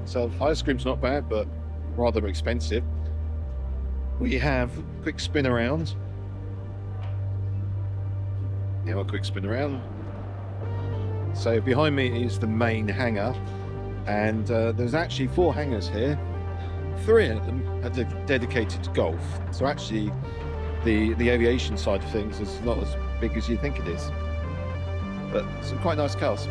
So ice cream's not bad, but rather expensive. We have a quick spin around. Yeah, a quick spin around. So behind me is the main hangar, and there's actually 4 hangars here. 3 of them are dedicated to golf. So actually, the aviation side of things is not as big as you think it is. But some quite nice cars.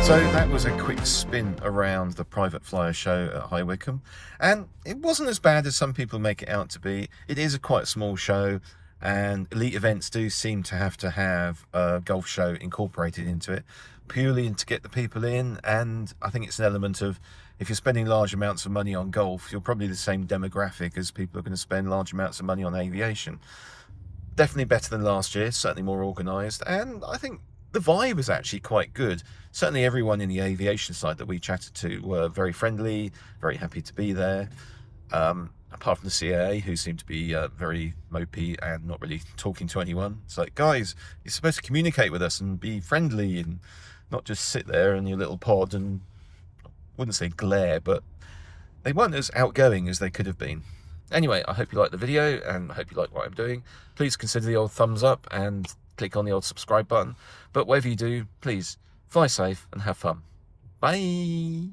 So that was a quick spin around the private flyer show at High Wycombe, and it wasn't as bad as some people make it out to be. It is a quite small show, and elite events do seem to have a golf show incorporated into it, purely to get the people in. And I think it's an element of, if you're spending large amounts of money on golf, you're probably the same demographic as people are going to spend large amounts of money on aviation. Definitely better than last year, certainly more organised, and I think the vibe is actually quite good. Certainly everyone in the aviation side that we chatted to were very friendly, very happy to be there. Apart from the CAA, who seemed to be very mopey and not really talking to anyone. It's like, guys, you're supposed to communicate with us and be friendly and not just sit there in your little pod and, I wouldn't say glare, but they weren't as outgoing as they could have been. Anyway, I hope you liked the video and I hope you like what I'm doing. Please consider the old thumbs up and click on the old subscribe button. But whatever you do, please fly safe and have fun. Bye.